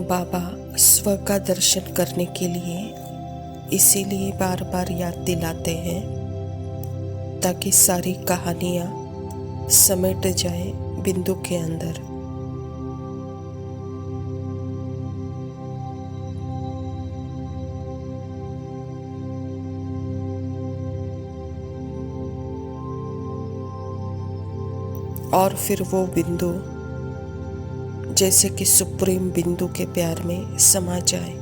बाबा स्व का दर्शन करने के लिए इसीलिए बार बार याद दिलाते हैं ताकि सारी कहानियाँ समेट जाए बिंदु के अंदर। और फिर वो बिंदु जैसे कि सुप्रीम बिंदु के प्यार में समा जाए।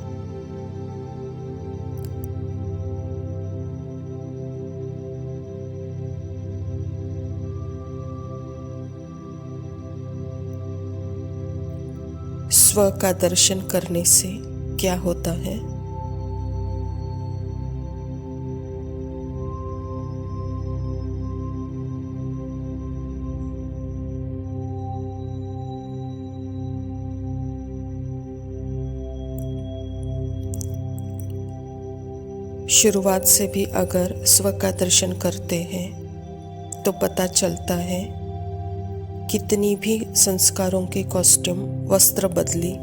स्व का दर्शन करने से क्या होता है? शुरुआत से भी अगर स्व का दर्शन करते हैं तो पता चलता है कितनी भी संस्कारों के कॉस्ट्यूम वस्त्र बदली,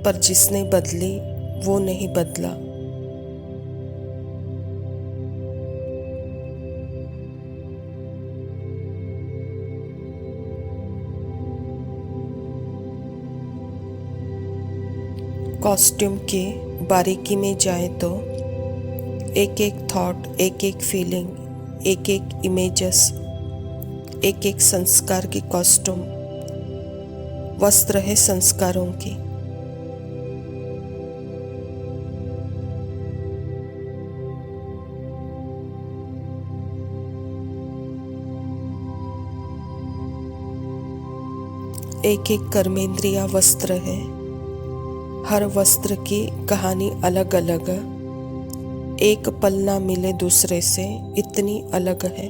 पर जिसने बदली वो नहीं बदला। कॉस्ट्यूम के बारीकी में जाए तो एक एक थॉट, एक एक फीलिंग, एक एक इमेजेस, एक एक संस्कार की कॉस्ट्यूम वस्त्र है संस्कारों की। एक एक कर्मेंद्रिया वस्त्र है। हर वस्त्र की कहानी अलग अलग, एक पल ना मिले दूसरे से इतनी अलग है।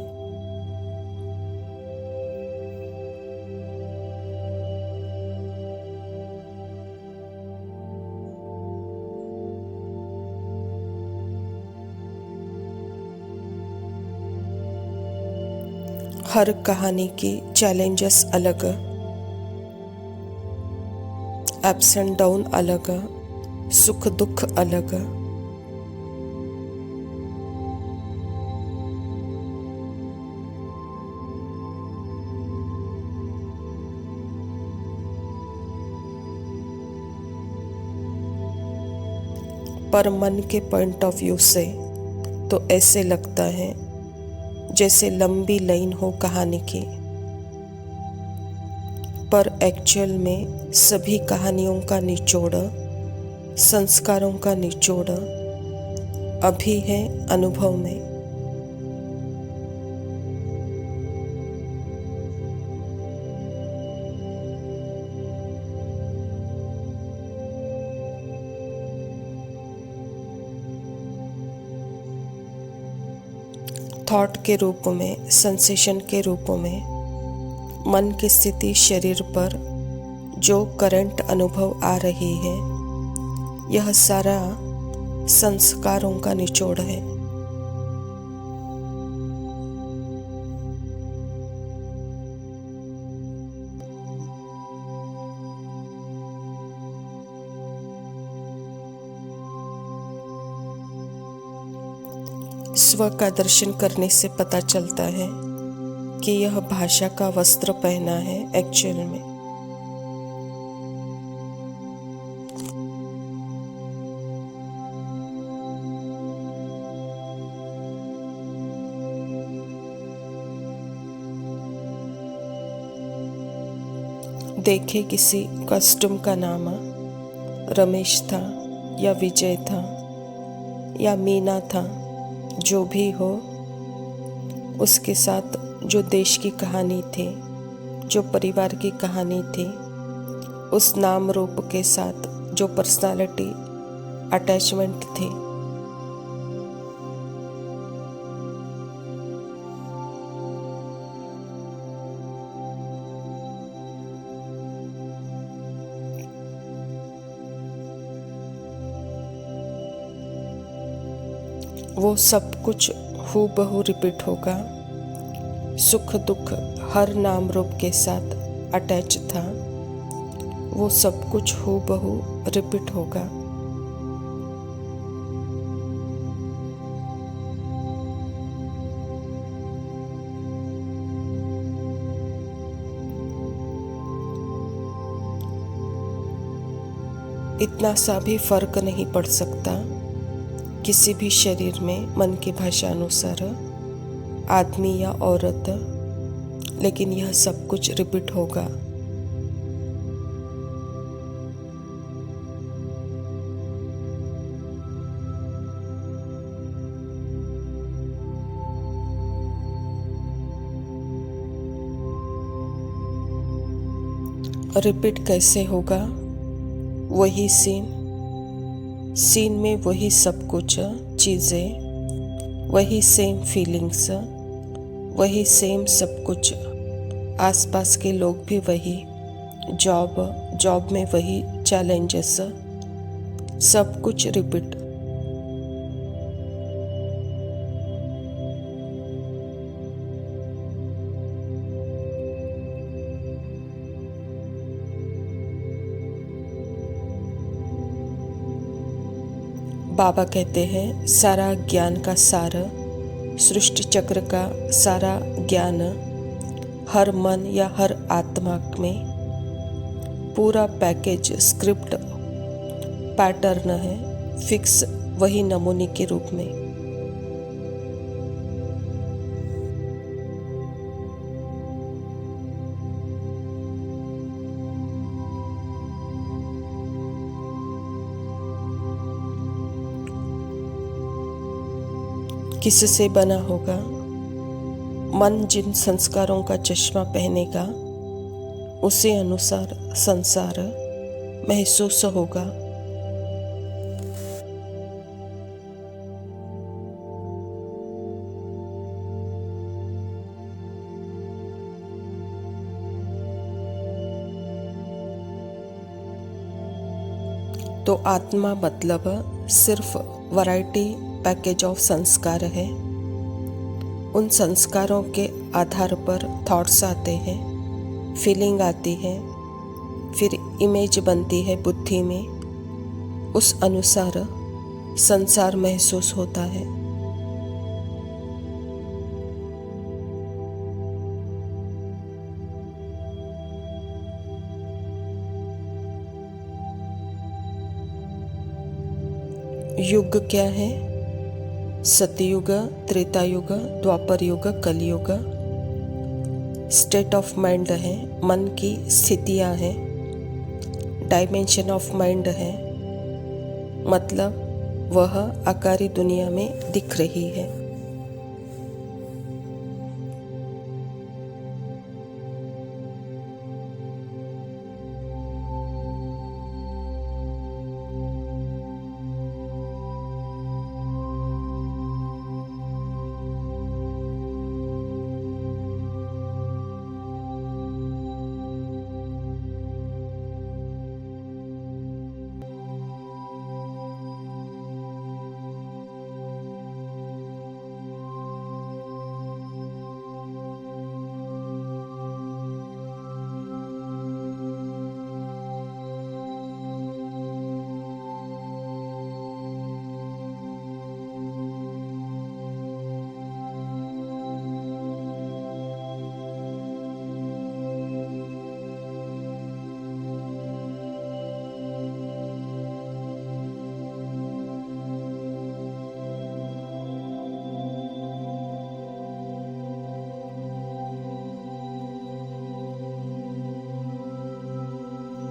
हर कहानी की चैलेंजेस अलग, अप्स एंड डाउन अलग, सुख दुख अलग। पर मन के पॉइंट ऑफ व्यू से तो ऐसे लगता है जैसे लंबी लाइन हो कहानी की, पर एक्चुअल में सभी कहानियों का निचोड़, संस्कारों का निचोड़ अभी है अनुभव में। थॉट के रूप में, सेंसेशन के रूप में, मन की स्थिति शरीर पर जो करंट अनुभव आ रही है, यह सारा संस्कारों का निचोड़ है। स्व का दर्शन करने से पता चलता है कि यह भाषा का वस्त्र पहना है एक्चुअल में। देखे किसी कॉस्ट्यूम का नाम रमेश था या विजय था या मीना था, जो भी हो, उसके साथ जो देश की कहानी थी, जो परिवार की कहानी थी, उस नाम रूप के साथ जो पर्सनालिटी अटैचमेंट थी, वो सब कुछ हूबहू रिपीट होगा। सुख दुख हर नाम रूप के साथ अटैच था, वो सब कुछ हूबहू रिपीट होगा। इतना सा भी फर्क नहीं पड़ सकता किसी भी शरीर में मन की भाषा अनुसार, आदमी या औरत, लेकिन यह सब कुछ रिपीट होगा। रिपीट कैसे होगा? वही सीन में वही सब कुछ चीज़ें, वही सेम फीलिंग्स, वही सेम सब कुछ, आसपास के लोग भी वही, जॉब में वही चैलेंजेस, सब कुछ रिपीट। बाबा कहते हैं सारा ज्ञान का सार, सृष्टि चक्र का सारा ज्ञान हर मन या हर आत्मा में पूरा पैकेज, स्क्रिप्ट, पैटर्न है, फिक्स वही नमूने के रूप में। किससे बना होगा? मन जिन संस्कारों का चश्मा पहनेगा उसी अनुसार संसार महसूस होगा। तो आत्मा मतलब सिर्फ वैरायटी पैकेज ऑफ संस्कार है। उन संस्कारों के आधार पर थॉट्स आते हैं, फीलिंग आती है, फिर इमेज बनती है बुद्धि में, उस अनुसार संसार महसूस होता है। युग क्या है? सतयुग, त्रेतायुग, द्वापर युग, कलयुग। स्टेट ऑफ माइंड है, मन की स्थितियां हैं, डायमेंशन ऑफ माइंड है, मतलब वह आकारी दुनिया में दिख रही है।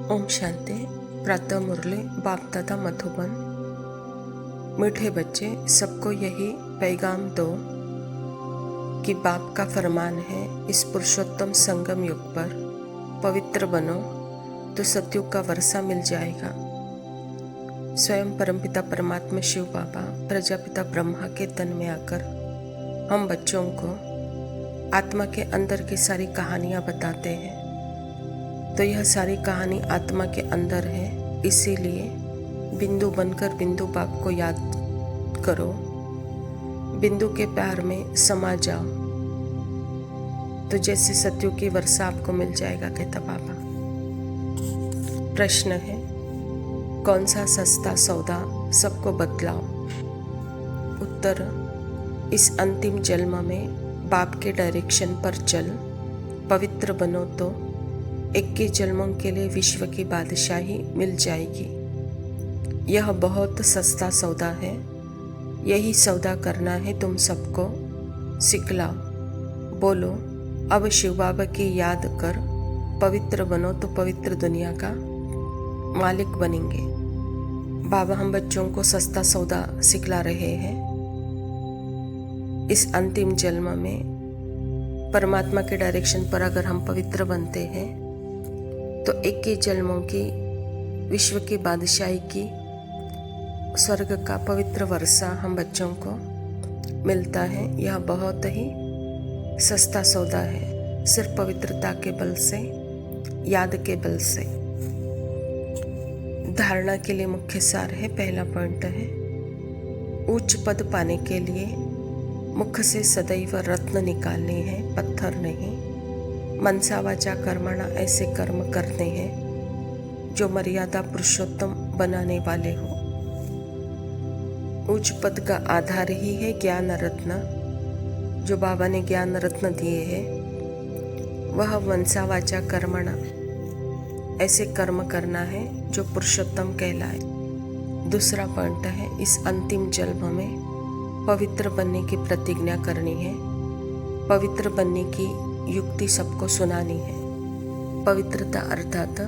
ओम शांति। प्रातः मुरली बाप दादा मधुबन। मीठे बच्चे, सबको यही पैगाम दो कि बाप का फरमान है, इस पुरुषोत्तम संगम युग पर पवित्र बनो तो सतयुग का वर्षा मिल जाएगा। स्वयं परमपिता परमात्मा शिव बाबा प्रजापिता ब्रह्मा के तन में आकर हम बच्चों को आत्मा के अंदर की सारी कहानियाँ बताते हैं। तो यह सारी कहानी आत्मा के अंदर है, इसीलिए बिंदु बनकर बिंदु बाप को याद करो, बिंदु के प्यार में समा जाओ, तो जैसे सतयुग की वर्षा आपको मिल जाएगा, कहता बाबा। प्रश्न है, कौन सा सस्ता सौदा सबको बतलाओ? उत्तर, इस अंतिम जन्म में बाप के डायरेक्शन पर चल, पवित्र बनो तो 21 जन्मों के लिए विश्व की बादशाही मिल जाएगी। यह बहुत सस्ता सौदा है, यही सौदा करना है तुम सबको। सिखलाओ, बोलो अब शिव बाबा की याद कर, पवित्र बनो तो पवित्र दुनिया का मालिक बनेंगे। बाबा हम बच्चों को सस्ता सौदा सिखला रहे हैं। इस अंतिम जन्म में परमात्मा के डायरेक्शन पर अगर हम पवित्र बनते हैं तो 21 जन्मों की विश्व की बादशाही की स्वर्ग का पवित्र वर्षा हम बच्चों को मिलता है। यह बहुत ही सस्ता सौदा है, सिर्फ पवित्रता के बल से, याद के बल से। धारणा के लिए मुख्य सार है, पहला पॉइंट है, उच्च पद पाने के लिए मुख से सदैव रत्न निकालने हैं, पत्थर नहीं। मनसा वाचा कर्मणा ऐसे कर्म करते हैं जो मर्यादा पुरुषोत्तम बनाने वाले हो। उच्च पद का आधार ही है ज्ञान रत्न, जो बाबा ने ज्ञान रत्न दिए हैं। वह मनसा वाचा कर्मणा ऐसे कर्म करना है जो पुरुषोत्तम कहलाए। दूसरा पॉइंट है, इस अंतिम जन्म में पवित्र बनने की प्रतिज्ञा करनी है, पवित्र बनने की युक्ति सबको सुनानी है। पवित्रता अर्थात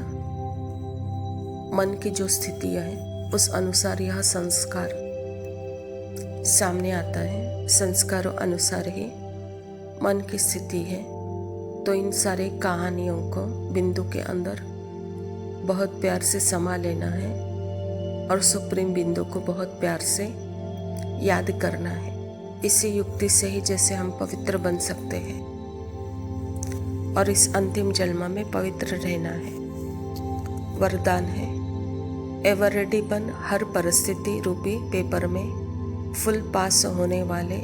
मन की जो स्थिति है उस अनुसार यह संस्कार सामने आता है। संस्कारों अनुसार ही मन की स्थिति है, तो इन सारे कहानियों को बिंदु के अंदर बहुत प्यार से समा लेना है और सुप्रीम बिंदु को बहुत प्यार से याद करना है। इसी युक्ति से ही जैसे हम पवित्र बन सकते हैं और इस अंतिम जन्म में पवित्र रहना है। वरदान है, एवर रेडी बन हर परिस्थिति रूपी पेपर में फुल पास होने वाले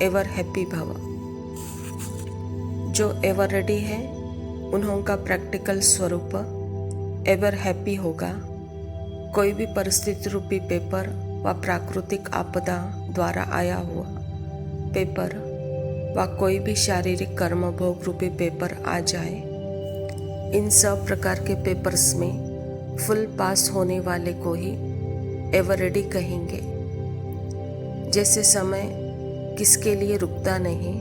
एवर हैप्पी भव। जो एवर रेडी है उन्हों का प्रैक्टिकल स्वरूप एवर हैप्पी होगा। कोई भी परिस्थिति रूपी पेपर व प्राकृतिक आपदा द्वारा आया हुआ पेपर व कोई भी शारीरिक कर्म भोग रूपी पेपर आ जाए, इन सब प्रकार के पेपर्स में फुल पास होने वाले को ही एवर रेडी कहेंगे। जैसे समय किसके लिए रुकता नहीं,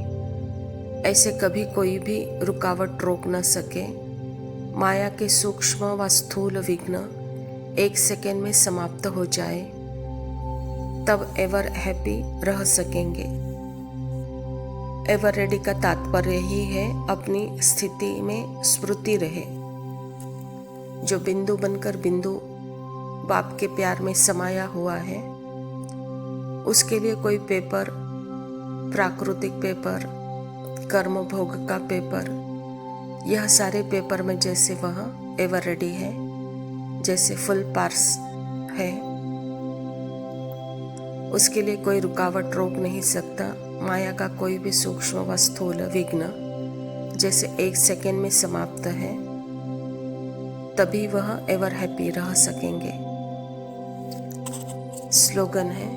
ऐसे कभी कोई भी रुकावट रोक न सके। माया के सूक्ष्म व स्थूल विघ्न 1 सेकेंड में समाप्त हो जाए, तब एवर हैप्पी रह सकेंगे। एवर रेडी का तात्पर्य ही है अपनी स्थिति में स्मृति रहे। जो बिंदु बनकर बिंदु बाप के प्यार में समाया हुआ है, उसके लिए कोई पेपर, प्राकृतिक पेपर, कर्म भोग का पेपर, यह सारे पेपर में जैसे वह एवर रेडी है, जैसे फुल पास है, उसके लिए कोई रुकावट रोक नहीं सकता। माया का कोई भी सूक्ष्म व स्थूल विघ्न जैसे 1 सेकेंड में समाप्त है, तभी वह एवर हैप्पी रह सकेंगे। स्लोगन है,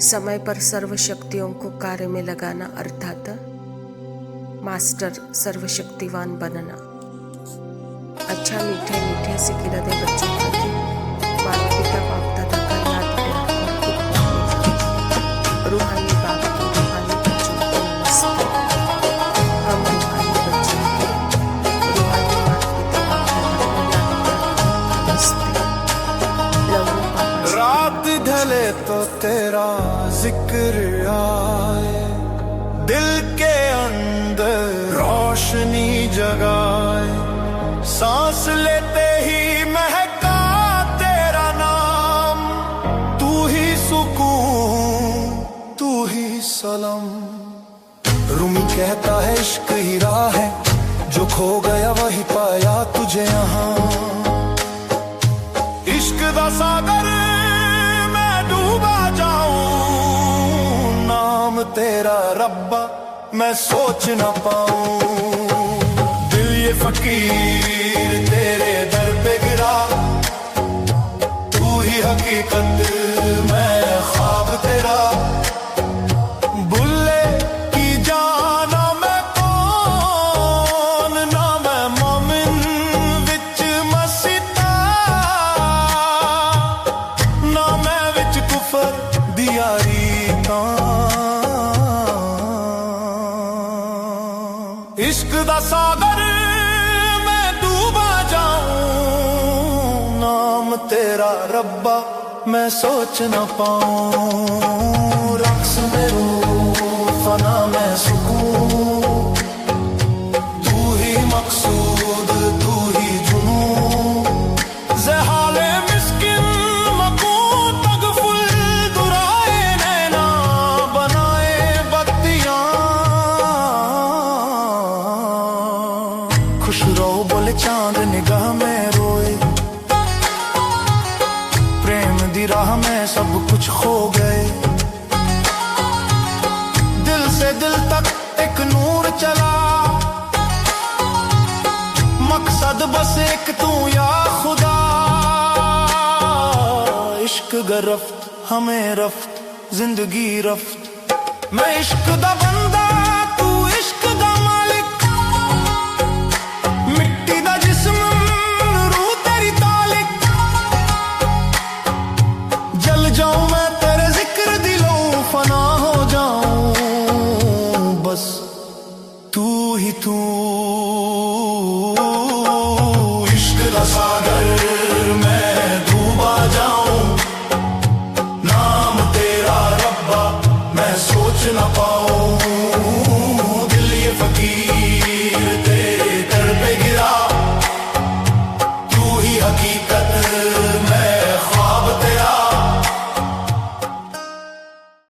समय पर सर्व शक्तियों को कार्य में लगाना अर्थात मास्टर सर्वशक्तिवान बनना। अच्छा मीठे मीठे से खिलाते बच्चों प्रति माता पिता बाप दादा का याद प्यार और रूहानी बाप की रूहानी बच्चों को नमस्ते। हम रूहानी बच्चों के रूहानी माता पिता बाप दादा को नमस्ते। रात ढले तो तेरा जिक्र आए, दिल के अंदर रोशनी जगाए, सांस लेते ही महका तेरा नाम। तू ही सुकून, तू ही सलाम। रूमी कहता है इश्क ही राह है, जो खो गया वही पाया तुझे यहाँ। इश्क दा सागर मैं डूबा जाऊं, नाम तेरा रब्बा मैं सोच न पाऊं। दिल ये फकीर तेरे दर पे गिरा हकीकत मैं ख्वाब तेरा। बुल्ले की जाना मैं कौन, ना मैं मोमिन विच मसीता, ना मैं विच कुफर दियारी तां। इश्क दा सागर मैं डूबा जाऊं, नाम तेरा रब्बा मैं सोच न पाऊं। रक्स में रूह फना में सुकून, तू ही मकसूद तू ही जुनून। ज़हाले मिस्किन मकून तगफुल दुराए नैना, बनाए बत्तियां। खुश रहो बोले चांद निगाह में रोए, प्रेम दी राह में सब कुछ खो गए। दिल से दिल तक एक नूर चला, मकसद बस एक तू या खुदा। इश्क गरफ्त हमें रफ्त जिंदगी रफ्त, मैं इश्क दा बंदा तू इश्क दा मालिक। मिट्टी दा जिस्म रूह तेरी तालिक, जल जाऊं मैं तेरे जिक्र दिलों फना हो जाऊं। बस तू ही तू। इश्क दा सागर मैं डूबा जाऊं, नाम तेरा रब्बा मैं सोच न पाऊं। दिल ये फकीर तेरे दर पे गिरा, तू ही हकीकत